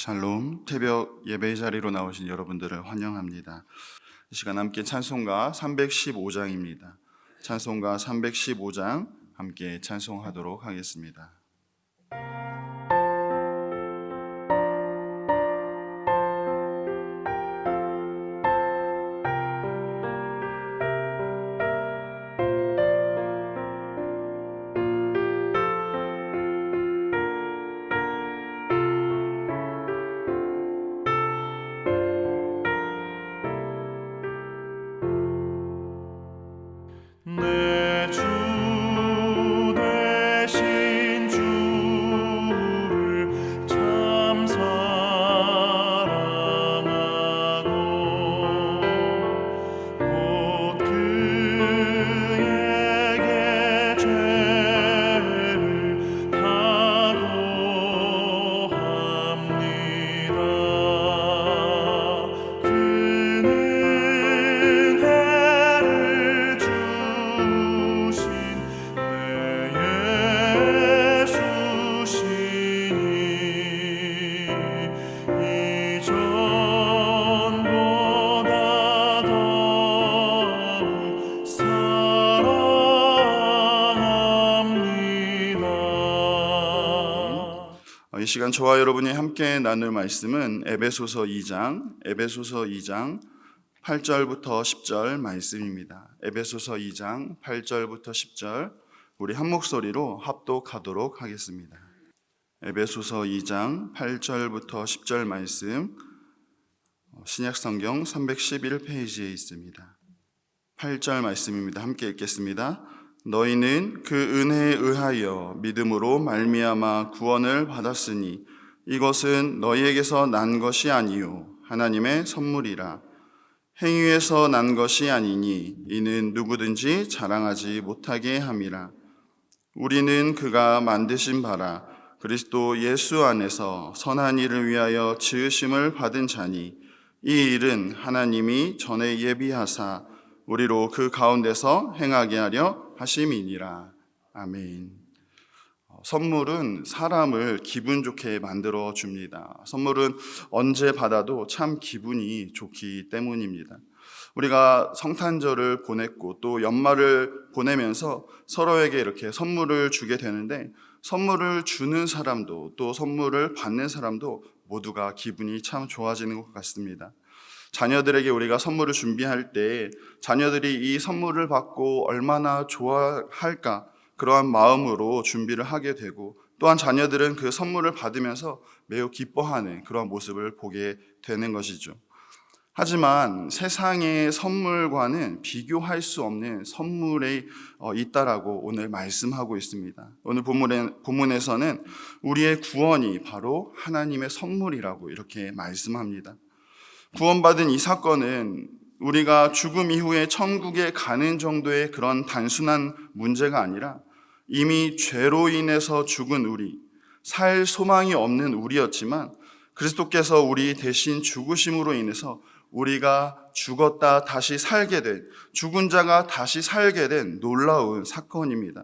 샬롬, 새벽 예배 자리로 나오신 여러분들을 환영합니다. 이 시간 함께 찬송가 315장입니다. 찬송가 315장 함께 찬송하도록 하겠습니다. 내 주 되신 주를 참 사랑하고 곧 그에게 죄를 다고합니다. 이 시간 저와 여러분이 함께 나눌 말씀은 에베소서 2장 8절부터 10절 말씀입니다. 에베소서 2장 8절부터 10절 우리 한 목소리로 합독하도록 하겠습니다. 에베소서 2장 8절부터 10절 말씀 신약성경 311페이지에 있습니다. 8절 말씀입니다. 함께 읽겠습니다. 너희는 그 은혜에 의하여 믿음으로 말미암아 구원을 받았으니 이것은 너희에게서 난 것이 아니요 하나님의 선물이라. 행위에서 난 것이 아니니 이는 누구든지 자랑하지 못하게 함이라. 우리는 그가 만드신 바라 그리스도 예수 안에서 선한 일을 위하여 지으심을 받은 자니 이 일은 하나님이 전에 예비하사 우리로 그 가운데서 행하게 하려 하심이니라. 아멘. 선물은 사람을 기분 좋게 만들어 줍니다. 선물은 언제 받아도 참 기분이 좋기 때문입니다. 우리가 성탄절을 보냈고 또 연말을 보내면서 서로에게 이렇게 선물을 주게 되는데 선물을 주는 사람도 또 선물을 받는 사람도 모두가 기분이 참 좋아지는 것 같습니다. 자녀들에게 우리가 선물을 준비할 때 자녀들이 이 선물을 받고 얼마나 좋아할까 그러한 마음으로 준비를 하게 되고 또한 자녀들은 그 선물을 받으면서 매우 기뻐하는 그러한 모습을 보게 되는 것이죠. 하지만 세상의 선물과는 비교할 수 없는 선물이 있다라고 오늘 말씀하고 있습니다. 오늘 본문에서는 우리의 구원이 바로 하나님의 선물이라고 이렇게 말씀합니다. 구원받은 이 사건은 우리가 죽음 이후에 천국에 가는 정도의 그런 단순한 문제가 아니라 이미 죄로 인해서 죽은 우리, 살 소망이 없는 우리였지만 그리스도께서 우리 대신 죽으심으로 인해서 우리가 죽었다 다시 살게 된, 죽은 자가 다시 살게 된 놀라운 사건입니다.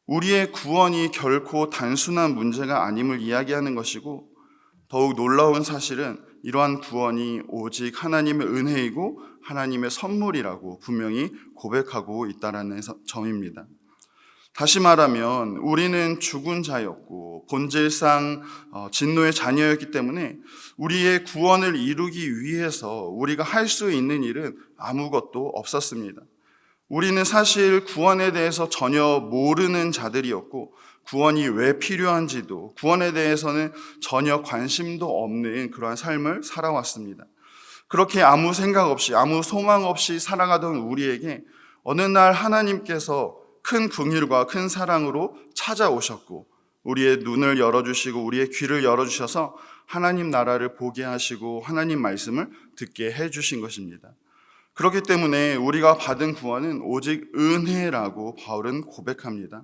우리의 구원이 결코 단순한 문제가 아님을 이야기하는 것이고 더욱 놀라운 사실은 이러한 구원이 오직 하나님의 은혜이고 하나님의 선물이라고 분명히 고백하고 있다는 점입니다. 다시 말하면 우리는 죽은 자였고 본질상 진노의 자녀였기 때문에 우리의 구원을 이루기 위해서 우리가 할 수 있는 일은 아무것도 없었습니다. 우리는 사실 구원에 대해서 전혀 모르는 자들이었고 구원이 왜 필요한지도 구원에 대해서는 전혀 관심도 없는 그러한 삶을 살아왔습니다. 그렇게 아무 생각 없이 아무 소망 없이 살아가던 우리에게 어느 날 하나님께서 큰 긍휼과 큰 사랑으로 찾아오셨고 우리의 눈을 열어주시고 우리의 귀를 열어주셔서 하나님 나라를 보게 하시고 하나님 말씀을 듣게 해주신 것입니다. 그렇기 때문에 우리가 받은 구원은 오직 은혜라고 바울은 고백합니다.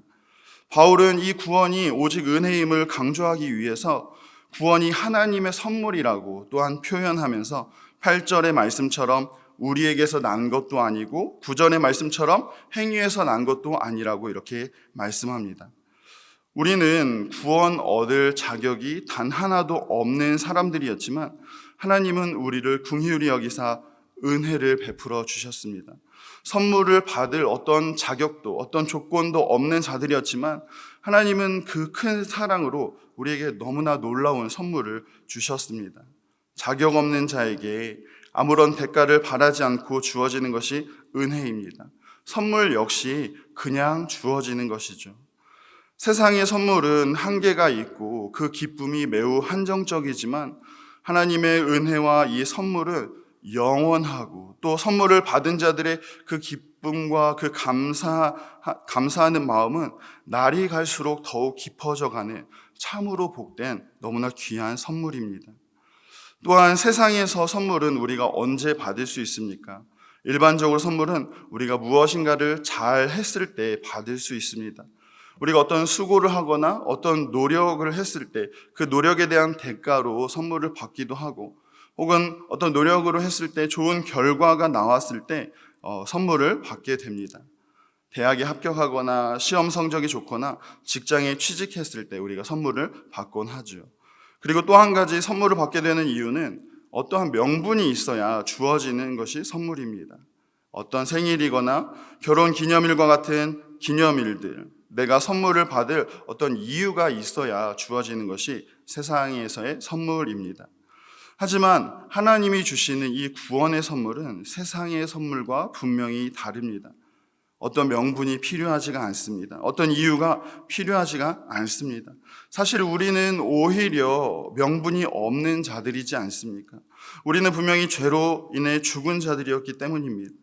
바울은 이 구원이 오직 은혜임을 강조하기 위해서 구원이 하나님의 선물이라고 또한 표현하면서 8절의 말씀처럼 우리에게서 난 것도 아니고 9절의 말씀처럼 행위에서 난 것도 아니라고 이렇게 말씀합니다. 우리는 구원 얻을 자격이 단 하나도 없는 사람들이었지만 하나님은 우리를 긍휼히 여기사 은혜를 베풀어 주셨습니다. 선물을 받을 어떤 자격도 어떤 조건도 없는 자들이었지만 하나님은 그 큰 사랑으로 우리에게 너무나 놀라운 선물을 주셨습니다. 자격 없는 자에게 아무런 대가를 바라지 않고 주어지는 것이 은혜입니다. 선물 역시 그냥 주어지는 것이죠. 세상의 선물은 한계가 있고 그 기쁨이 매우 한정적이지만 하나님의 은혜와 이 선물은 영원하고 또 선물을 받은 자들의 그 기쁨과 그 감사하는 마음은 날이 갈수록 더욱 깊어져 가는 참으로 복된 너무나 귀한 선물입니다. 또한 세상에서 선물은 우리가 언제 받을 수 있습니까? 일반적으로 선물은 우리가 무엇인가를 잘 했을 때 받을 수 있습니다. 우리가 어떤 수고를 하거나 어떤 노력을 했을 때 그 노력에 대한 대가로 선물을 받기도 하고 혹은 어떤 노력으로 했을 때 좋은 결과가 나왔을 때 선물을 받게 됩니다. 대학에 합격하거나 시험 성적이 좋거나 직장에 취직했을 때 우리가 선물을 받곤 하죠. 그리고 또 한 가지 선물을 받게 되는 이유는 어떠한 명분이 있어야 주어지는 것이 선물입니다. 어떤 생일이거나 결혼 기념일과 같은 기념일들, 내가 선물을 받을 어떤 이유가 있어야 주어지는 것이 세상에서의 선물입니다. 하지만 하나님이 주시는 이 구원의 선물은 세상의 선물과 분명히 다릅니다. 어떤 명분이 필요하지가 않습니다. 어떤 이유가 필요하지가 않습니다. 사실 우리는 오히려 명분이 없는 자들이지 않습니까? 우리는 분명히 죄로 인해 죽은 자들이었기 때문입니다.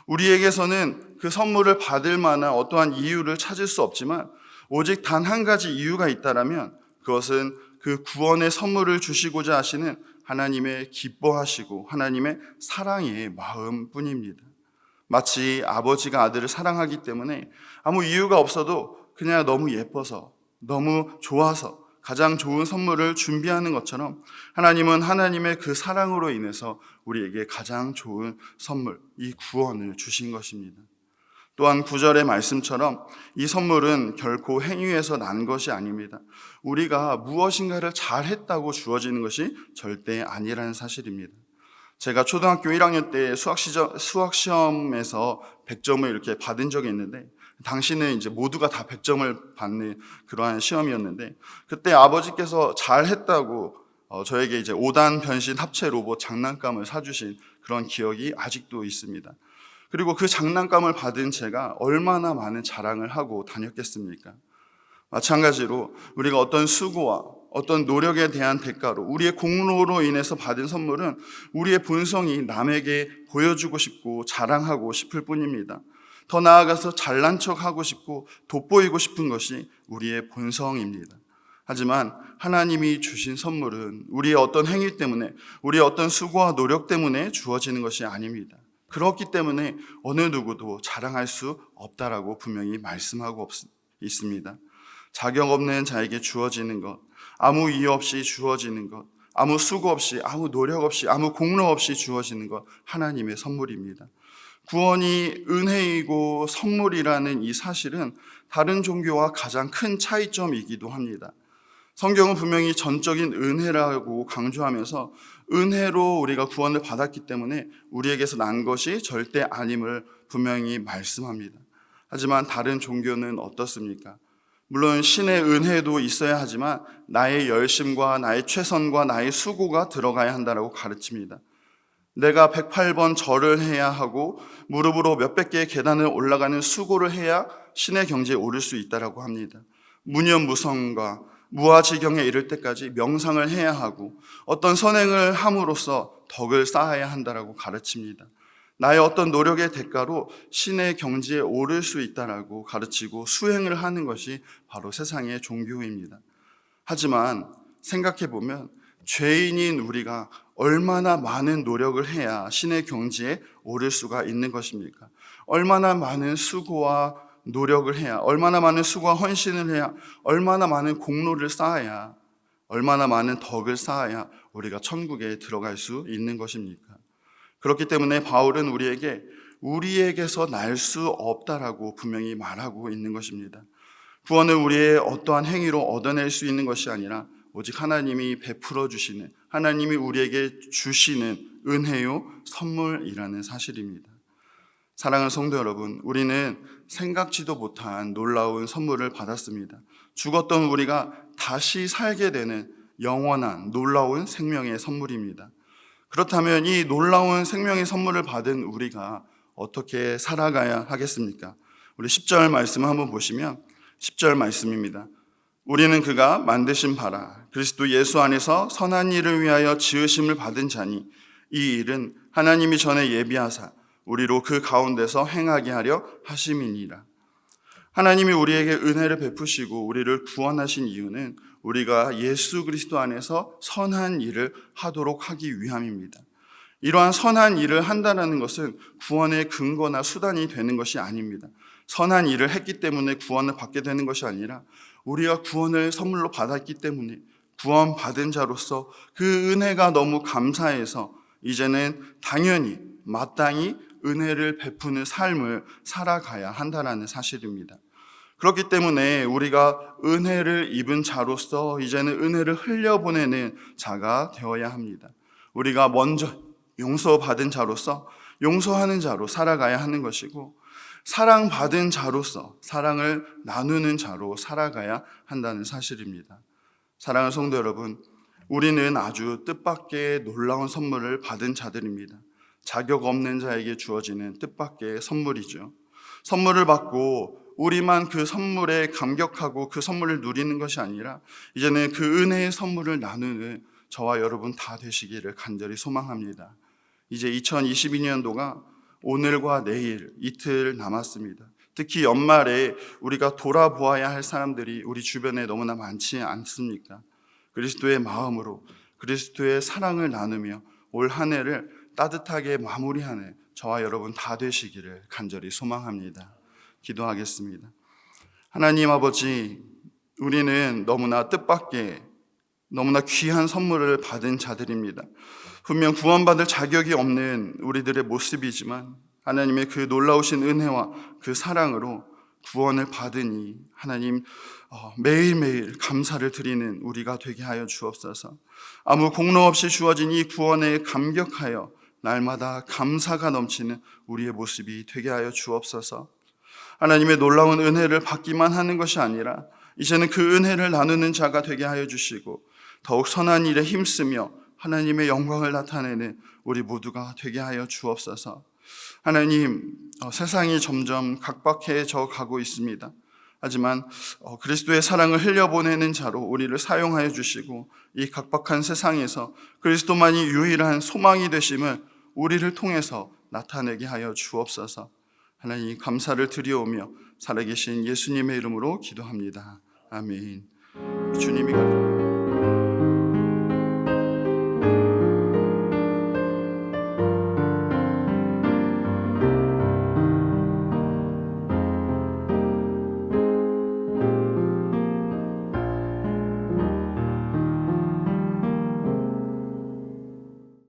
우리에게서는 그 선물을 받을 만한 어떠한 이유를 찾을 수 없지만 오직 단 한 가지 이유가 있다면 그것은 그 구원의 선물을 주시고자 하시는 하나님의 기뻐하시고 하나님의 사랑의 마음뿐입니다. 마치 아버지가 아들을 사랑하기 때문에 아무 이유가 없어도 그냥 너무 예뻐서 너무 좋아서 가장 좋은 선물을 준비하는 것처럼 하나님은 하나님의 그 사랑으로 인해서 우리에게 가장 좋은 선물, 이 구원을 주신 것입니다. 또한 9절의 말씀처럼 이 선물은 결코 행위에서 난 것이 아닙니다. 우리가 무엇인가를 잘했다고 주어지는 것이 절대 아니라는 사실입니다. 제가 초등학교 1학년 때 수학 시험에서 100점을 이렇게 받은 적이 있는데 당시는 이제 모두가 다 100점을 받는 그러한 시험이었는데 그때 아버지께서 잘했다고 저에게 이제 5단 변신 합체 로봇 장난감을 사주신 그런 기억이 아직도 있습니다. 그리고 그 장난감을 받은 제가 얼마나 많은 자랑을 하고 다녔겠습니까? 마찬가지로 우리가 어떤 수고와 어떤 노력에 대한 대가로 우리의 공로로 인해서 받은 선물은 우리의 본성이 남에게 보여주고 싶고 자랑하고 싶을 뿐입니다. 더 나아가서 잘난 척하고 싶고 돋보이고 싶은 것이 우리의 본성입니다. 하지만 하나님이 주신 선물은 우리의 어떤 행위 때문에 우리의 어떤 수고와 노력 때문에 주어지는 것이 아닙니다. 그렇기 때문에 어느 누구도 자랑할 수 없다라고 분명히 말씀하고 있습니다. 자격 없는 자에게 주어지는 것, 아무 이유 없이 주어지는 것, 아무 수고 없이, 아무 노력 없이, 아무 공로 없이 주어지는 것, 하나님의 선물입니다. 구원이 은혜이고 선물이라는 이 사실은 다른 종교와 가장 큰 차이점이기도 합니다. 성경은 분명히 전적인 은혜라고 강조하면서 은혜로 우리가 구원을 받았기 때문에 우리에게서 난 것이 절대 아님을 분명히 말씀합니다. 하지만 다른 종교는 어떻습니까? 물론 신의 은혜도 있어야 하지만 나의 열심과 나의 최선과 나의 수고가 들어가야 한다고 가르칩니다. 내가 108번 절을 해야 하고 무릎으로 몇백 개의 계단을 올라가는 수고를 해야 신의 경지에 오를 수 있다고 합니다. 무념무성과 무아지경에 이를 때까지 명상을 해야 하고 어떤 선행을 함으로써 덕을 쌓아야 한다고 가르칩니다. 나의 어떤 노력의 대가로 신의 경지에 오를 수 있다고 가르치고 수행을 하는 것이 바로 세상의 종교입니다. 하지만 생각해보면 죄인인 우리가 얼마나 많은 노력을 해야 신의 경지에 오를 수가 있는 것입니까? 얼마나 많은 수고와 노력을 해야, 얼마나 많은 수고와 헌신을 해야, 얼마나 많은 공로를 쌓아야, 얼마나 많은 덕을 쌓아야 우리가 천국에 들어갈 수 있는 것입니까? 그렇기 때문에 바울은 우리에게서 날 수 없다라고 분명히 말하고 있는 것입니다. 구원은 우리의 어떠한 행위로 얻어낼 수 있는 것이 아니라 오직 하나님이 베풀어 주시는, 하나님이 우리에게 주시는 은혜요 선물이라는 사실입니다. 사랑하는 성도 여러분, 우리는 생각지도 못한 놀라운 선물을 받았습니다. 죽었던 우리가 다시 살게 되는 영원한 놀라운 생명의 선물입니다. 그렇다면 이 놀라운 생명의 선물을 받은 우리가 어떻게 살아가야 하겠습니까? 우리 10절 말씀을 한번 보시면 10절 말씀입니다. 우리는 그가 만드신 바라 그리스도 예수 안에서 선한 일을 위하여 지으심을 받은 자니 이 일은 하나님이 전에 예비하사 우리로 그 가운데서 행하게 하려 하심이니라. 하나님이 우리에게 은혜를 베푸시고 우리를 구원하신 이유는 우리가 예수 그리스도 안에서 선한 일을 하도록 하기 위함입니다. 이러한 선한 일을 한다는 것은 구원의 근거나 수단이 되는 것이 아닙니다. 선한 일을 했기 때문에 구원을 받게 되는 것이 아니라 우리가 구원을 선물로 받았기 때문에 구원받은 자로서 그 은혜가 너무 감사해서 이제는 당연히 마땅히 은혜를 베푸는 삶을 살아가야 한다는 사실입니다. 그렇기 때문에 우리가 은혜를 입은 자로서 이제는 은혜를 흘려보내는 자가 되어야 합니다. 우리가 먼저 용서받은 자로서 용서하는 자로 살아가야 하는 것이고, 사랑받은 자로서 사랑을 나누는 자로 살아가야 한다는 사실입니다. 사랑하는 성도 여러분, 우리는 아주 뜻밖의 놀라운 선물을 받은 자들입니다. 자격 없는 자에게 주어지는 뜻밖의 선물이죠. 선물을 받고 우리만 그 선물에 감격하고 그 선물을 누리는 것이 아니라 이제는 그 은혜의 선물을 나누는 저와 여러분 다 되시기를 간절히 소망합니다. 이제 2022년도가 오늘과 내일 이틀 남았습니다. 특히 연말에 우리가 돌아보아야 할 사람들이 우리 주변에 너무나 많지 않습니까? 그리스도의 마음으로 그리스도의 사랑을 나누며 올 한 해를 따뜻하게 마무리하는 저와 여러분 다 되시기를 간절히 소망합니다. 기도하겠습니다. 하나님 아버지, 우리는 너무나 뜻밖의 너무나 귀한 선물을 받은 자들입니다. 분명 구원받을 자격이 없는 우리들의 모습이지만 하나님의 그 놀라우신 은혜와 그 사랑으로 구원을 받으니 하나님 매일매일 감사를 드리는 우리가 되게 하여 주옵소서. 아무 공로 없이 주어진 이 구원에 감격하여 날마다 감사가 넘치는 우리의 모습이 되게 하여 주옵소서. 하나님의 놀라운 은혜를 받기만 하는 것이 아니라 이제는 그 은혜를 나누는 자가 되게 하여 주시고 더욱 선한 일에 힘쓰며 하나님의 영광을 나타내는 우리 모두가 되게 하여 주옵소서. 하나님, 세상이 점점 각박해져 가고 있습니다. 하지만 그리스도의 사랑을 흘려보내는 자로 우리를 사용하여 주시고 이 각박한 세상에서 그리스도만이 유일한 소망이 되심을 우리를 통해서 나타내게 하여 주옵소서. 하나님, 감사를 드리오며 살아계신 예수님의 이름으로 기도합니다. 아멘. 주님이